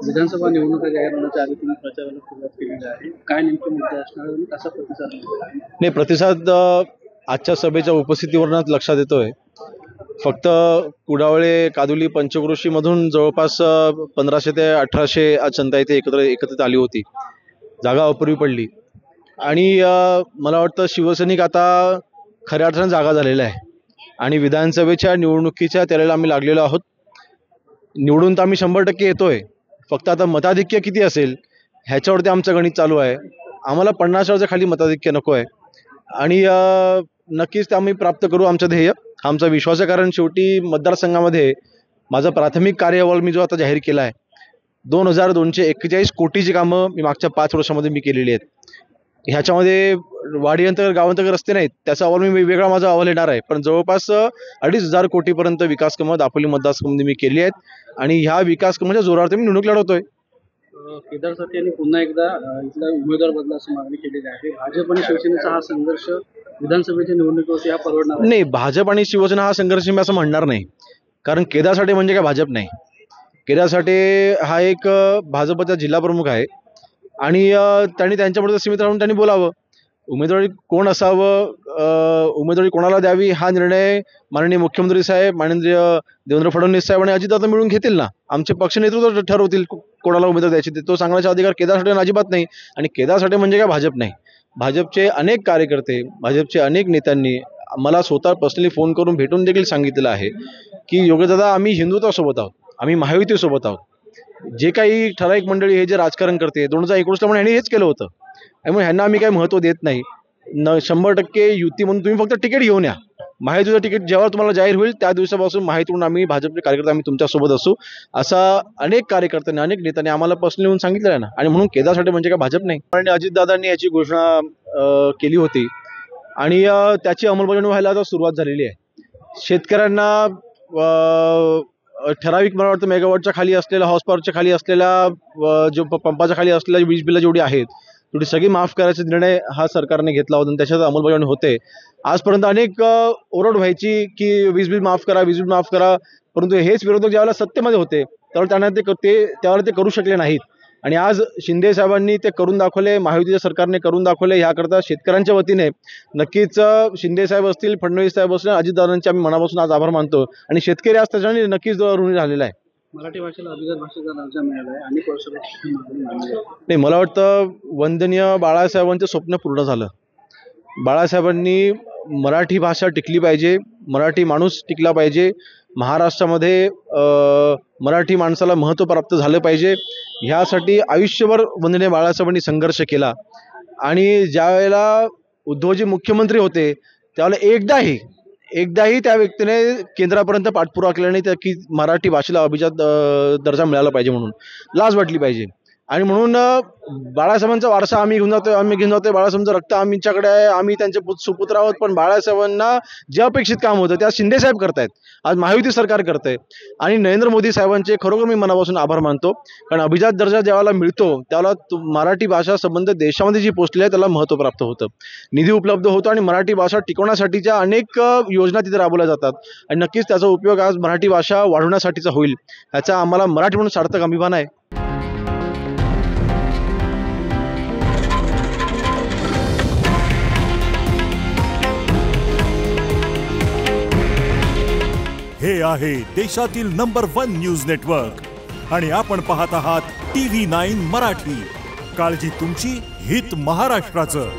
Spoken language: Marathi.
विधानसभा निवडणुका जाहीर होण्याच्या आधी तुम्ही प्रचाराला सुरुवात केलेली आहे. काय नेमके मुद्दे असणार आणि कसा प्रतिसाद मिळणार? नाही, प्रतिसाद आजच्या सभेच्या उपस्थितीवरूनच लक्षात येतोय. फक्त कुडावळे, कादुली, पंचक्रोशीमधून जवळपास 1500 ते 1800 आज जनता इथे एकत्रित आली होती. जागा अपुरी पडली आणि मला वाटतं शिवसैनिक आता खऱ्या अर्थाने जागा झालेला आहे आणि विधानसभेच्या निवडणुकीच्या तयारीला आम्ही लागलेलो आहोत. निवडून तर आम्ही 100% येतोय. फक्त आता मताधिक्य किती असेल ह्याच्यावरती आमचं गणित चालू आहे. आम्हाला 50च्या खाली मताधिक्य नको आहे आणि नक्कीच ते आम्ही प्राप्त करू आमचं ध्येय. आमचा विश्वास आहे, कारण शेवटी मतदारसंघामध्ये माझा प्राथमिक कार्यअहवाल मी जो आता जाहीर केला आहे, 2241 कोटीची कामं मी मागच्या 5 वर्षामध्ये मी केलेली आहेत. ह्याच्यामध्ये वाडीअंतर्गत गावांतर्गत रस्ते नाहीत, त्याचा अहवाल मी वेगळा माझा अहवाल येणार आहे. पण जवळपास 2,500 कोटीपर्यंत विकास कामं दापोली मतदारसंघामध्ये मी केली आहेत आणि ह्या विकास कामाच्या जोरावर मी निवडणूक लढवतोय. केदारसाठी यांनी पुन्हा एकदा इथला उमेदवार बदला अशी मागणी केलेली आहे. भाजप आणि शिवसेनेचा हा संघर्ष विधानसभेच्या निवडणुकीवरती हा परवडणार नाही, भाजप आणि शिवसेना हा संघर्ष मी असं म्हणणार नाही, कारण केदार साठे म्हणजे काय भाजप नाही. केदार साठे हा एक भाजपचा जिल्हा प्रमुख आहे आणि त्यांनी त्यांच्यापुरतं सीमित राहून त्यांनी बोलावं. उमेदवारी कोण असावं, उमेदवारी कोणाला द्यावी हा निर्णय माननीय मुख्यमंत्री साहेब, माननीय देवेंद्र फडणवीस साहेब आणि अजितदादा मिळून घेतील ना. आमचे पक्ष नेतृत्व ठरवतील कोणाला उमेदवार द्यायचे. तो सांगण्याचा अधिकार केदार साठे अजिबात नाही. आणि केदार साठे म्हणजे काय भाजप नाही. भाजपचे अनेक कार्यकर्ते, भाजपचे अनेक नेत्यांनी मला स्वतः पर्सनली फोन करून भेटून देखील सांगितलेलं आहे की योगेशदादा, आम्ही हिंदुत्वासोबत आहोत, आम्ही महायुतीसोबत आहोत. जे काही ठराविक मंडळी हे जे राजकारण करते 2019ला म्हणून यांनी हेच केलं होतं. त्यामुळे ह्यांना आम्ही काही महत्त्व देत नाही. 100% युती म्हणून तुम्ही फक्त तिकीट घेऊन या. महायुतीचं तिकीट जेव्हा तुम्हाला जाहीर होईल त्या दिवसापासून महायुतीकडून आम्ही भाजपचे कार्यकर्ते आम्ही तुमच्यासोबत असू, असा अनेक कार्यकर्त्यांनी, अनेक नेत्यांनी आम्हाला पर्सनली येऊन सांगितलं आहे ना. आणि म्हणून केदार साठे म्हणजे काय भाजप नाही. आणि अजितदादांनी याची घोषणा केली होती आणि त्याची अंमलबजावणी व्हायला आता सुरुवात झालेली आहे. शेतकऱ्यांना ठराविक मला वाटतं मेगावॉटच्या खाली असलेल्या, हॉर्स पॉवरच्या खाली असलेल्या, जो पंपाच्या खाली असलेल्या वीज बिलं जेवढी आहेत तेवढी सगळी माफ करायचा निर्णय हा सरकारने घेतला होता आणि त्याच्यात अंमलबजावणी होते. आजपर्यंत अनेक ओरड व्हायची की वीज बिल माफ करा, वीज बिल माफ करा, परंतु हेच विरोधक ज्यावेळेला सत्तेमध्ये होते त्यावेळेला त्यांना त्यावेळेला ते करू शकले नाहीत. आणि आज शिंदे साहेबांनी ते करून दाखवले, महायुतीच्या सरकारने करून दाखवले. ह्याकरता शेतकऱ्यांच्या वतीने नक्कीच शिंदे साहेब असतील, फडणवीस साहेब असतील, अजितदादांचे आम्ही मनापासून आज आभार मानतो. आणि शेतकरी आज त्याच्याने नक्कीच ऋणी झालेला आहे. मराठी भाषेला अभिजात भाषेचा दर्जा मिळाला आहे. अनेक वर्षापासून नाही, मला वाटतं वंदनीय बाळासाहेबांचं स्वप्न पूर्ण झालं. बाळासाहेबांनी मराठी भाषा टिकली पाहिजे, मराठी माणूस टिकला पाहिजे, महाराष्ट्रामध्ये मराठी माणसाला महत्त्व प्राप्त झालं पाहिजे, ह्यासाठी आयुष्यभर वंदनीय बाळासाहेबांनी संघर्ष केला. आणि ज्यावेळेला उद्धवजी मुख्यमंत्री होते त्यावेळेला एकदाही त्या व्यक्तीने केंद्रापर्यंत पाठपुरावा केला नाही की मराठी भाषेला अभिजात दर्जा मिळाला पाहिजे, म्हणून लाज वाटली पाहिजे. आणि म्हणून बाळासाहेबांचा वारसा आम्ही घेऊन जातोय. बाळासाहेबांचं रक्त आमच्याकडे आहे, आम्ही त्यांचे सुपुत्र आहोत. पण बाळासाहेबांना जे अपेक्षित काम होतं त्या शिंदे साहेब करतायत, आज महायुती सरकार करतंय. आणि नरेंद्र मोदी साहेबांचे खरोखर मी मनापासून आभार मानतो, कारण अभिजात दर्जा ज्यावेळेला मिळतो त्यावेळेला मराठी भाषा संबंध देशामध्ये जी पोचली आहे त्याला महत्त्व प्राप्त होतं, निधी उपलब्ध होतो आणि मराठी भाषा टिकवण्यासाठीच्या अनेक योजना तिथे राबवल्या जातात. आणि नक्कीच त्याचा उपयोग आज मराठी भाषा वाढवण्यासाठीचा होईल, ह्याचा आम्हाला मराठी म्हणून सार्थक अभिमान आहे. हे आहे देशातील नंबर 1 न्यूज नेटवर्क आणि आपण पाहत आहात TV9 मराठी. काळजी तुमची, हित महाराष्ट्राचं.